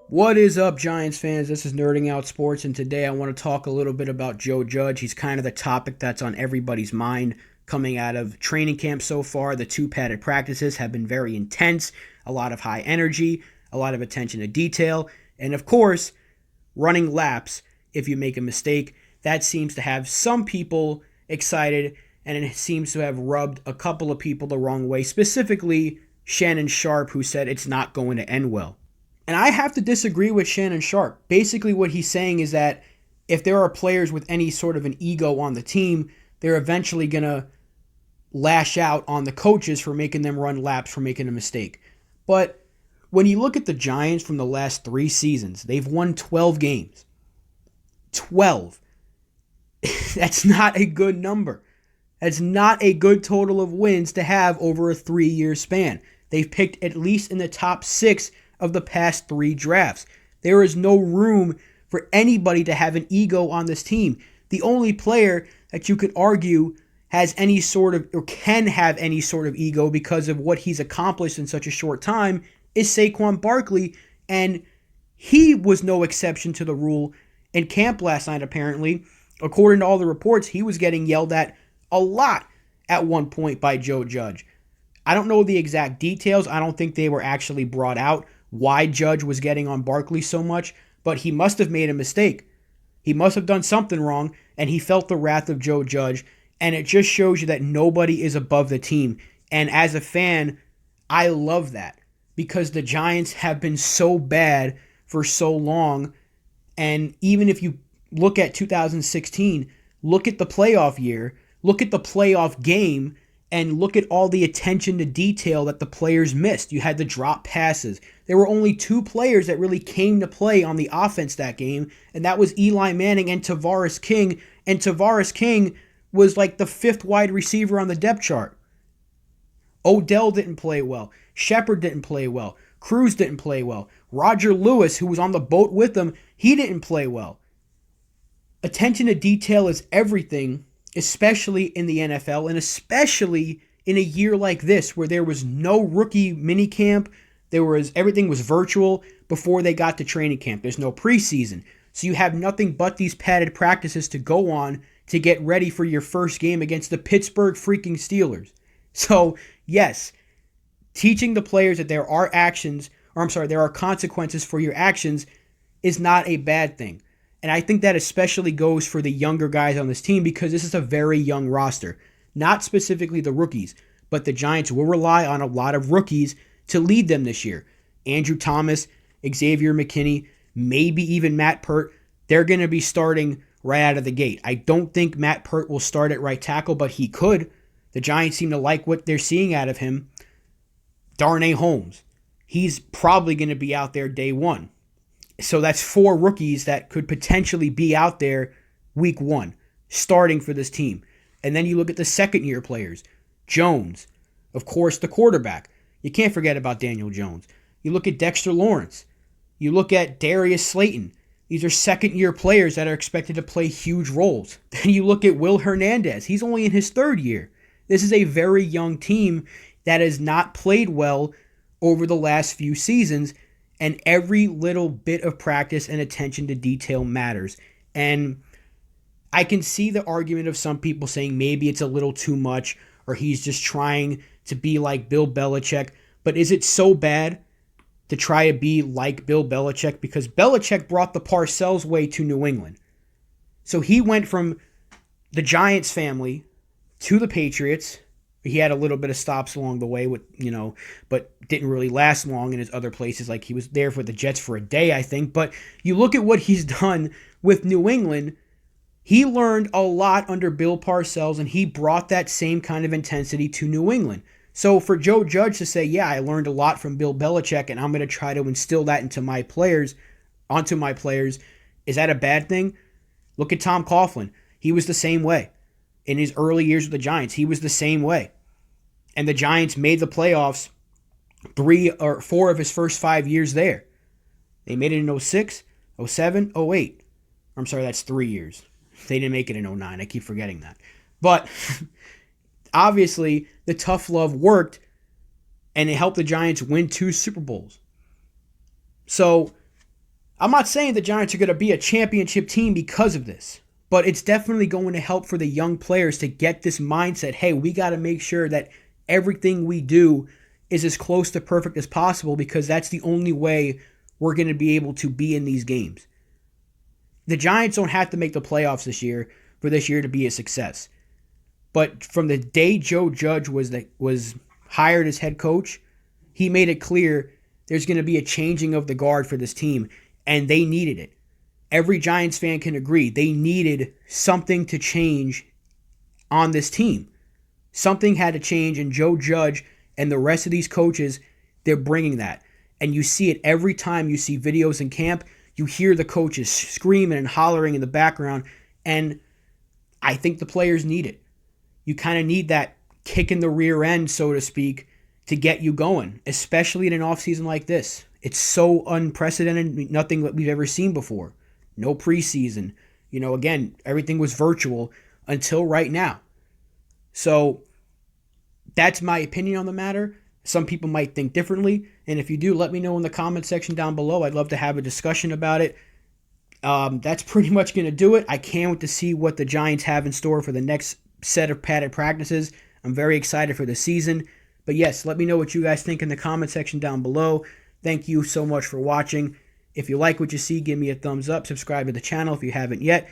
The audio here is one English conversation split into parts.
What is up, Giants fans? This is Nerding Out Sports, and today I want to talk a little bit about Joe Judge. He's kind of the topic that's on everybody's mind coming out of training camp so far. The two padded practices have been very intense, a lot of high energy, a lot of attention to detail, and of course, running laps if you make a mistake. That seems to have some people excited, and it seems to have rubbed a couple of people the wrong way, specifically Shannon Sharpe, who said it's not going to end well. And I have to disagree with Shannon Sharpe. Basically, what he's saying is that if there are players with any sort of an ego on the team, they're eventually going to lash out on the coaches for making them run laps for making a mistake. But when you look at the Giants from the last 3 seasons, they've won 12 games. 12. That's not a good number. That's not a good total of wins to have over a 3-year span. They've picked at least in the top 6 of the past 3 drafts. There is no room for anybody to have an ego on this team. The only player that you could argue has any sort of, or can have any sort of ego because of what he's accomplished in such a short time is Saquon Barkley, and he was no exception to the rule in camp last night, apparently. According to all the reports, he was getting yelled at a lot at one point by Joe Judge. I don't know the exact details. I don't think they were actually brought out why Judge was getting on Barkley so much, but he must have made a mistake. He must have done something wrong, and he felt the wrath of Joe Judge, and it just shows you that nobody is above the team. And as a fan, I love that because the Giants have been so bad for so long, and even if you look at 2016, look at the playoff year, look at the playoff game, and look at all the attention to detail that the players missed. You had the drop passes. There were only 2 players that really came to play on the offense that game, and that was Eli Manning and Tavares King. And Tavares King was like the 5th wide receiver on the depth chart. Odell didn't play well. Shepard didn't play well. Cruz didn't play well. Roger Lewis, who was on the boat with them, he didn't play well. Attention to detail is everything, especially in the NFL, and especially in a year like this where there was no rookie minicamp. Everything was virtual before they got to training camp. There's no preseason. So you have nothing but these padded practices to go on to get ready for your first game against the Pittsburgh freaking Steelers. So, yes, teaching the players that there are consequences for your actions is not a bad thing. And I think that especially goes for the younger guys on this team because this is a very young roster. Not specifically the rookies, but the Giants will rely on a lot of rookies to lead them this year. Andrew Thomas, Xavier McKinney, maybe even Matt Peart. They're going to be starting right out of the gate. I don't think Matt Peart will start at right tackle, but he could. The Giants seem to like what they're seeing out of him. Darnay Holmes. He's probably going to be out there day 1. So that's 4 rookies that could potentially be out there week 1, starting for this team. And then you look at the second-year players. Jones, of course, the quarterback. You can't forget about Daniel Jones. You look at Dexter Lawrence. You look at Darius Slayton. These are second-year players that are expected to play huge roles. Then you look at Will Hernandez. He's only in his 3rd year. This is a very young team that has not played well over the last few seasons, and every little bit of practice and attention to detail matters. And I can see the argument of some people saying maybe it's a little too much or he's just trying to be like Bill Belichick. But is it so bad to try to be like Bill Belichick? Because Belichick brought the Parcells way to New England. So he went from the Giants family to the Patriots. He had a little bit of stops along the way, but didn't really last long in his other places. Like he was there for the Jets for a day, I think. But you look at what he's done with New England. He learned a lot under Bill Parcells, and he brought that same kind of intensity to New England. So for Joe Judge to say, yeah, I learned a lot from Bill Belichick, and I'm going to try to instill that onto my players, is that a bad thing? Look at Tom Coughlin. He was the same way. In his early years with the Giants, he was the same way. And the Giants made the playoffs 3 or 4 of his first 5 years there. They made it in 06, 07, 08. I'm sorry, that's 3 years. They didn't make it in 09. I keep forgetting that. But obviously, the tough love worked and it helped the Giants win 2 Super Bowls. So I'm not saying the Giants are going to be a championship team because of this, but it's definitely going to help for the young players to get this mindset, hey, we got to make sure that everything we do is as close to perfect as possible, because that's the only way we're going to be able to be in these games. The Giants don't have to make the playoffs this year for this year to be a success. But from the day Joe Judge was hired as head coach, he made it clear there's going to be a changing of the guard for this team, and they needed it. Every Giants fan can agree they needed something to change on this team. Something had to change, and Joe Judge and the rest of these coaches, they're bringing that. And you see it every time you see videos in camp. You hear the coaches screaming and hollering in the background, and I think the players need it. You kind of need that kick in the rear end, so to speak, to get you going, especially in an offseason like this. It's so unprecedented, nothing that we've ever seen before. No preseason. Again, everything was virtual until right now. So that's my opinion on the matter. Some people might think differently, and if you do, let me know in the comment section down below. I'd love to have a discussion about it. That's pretty much going to do it. I can't wait to see what the Giants have in store for the next set of padded practices. I'm very excited for the season. But yes, let me know what you guys think in the comment section down below. Thank you so much for watching. If you like what you see, give me a thumbs up. Subscribe to the channel if you haven't yet.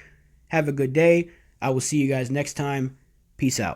Have a good day. I will see you guys next time. Peace out.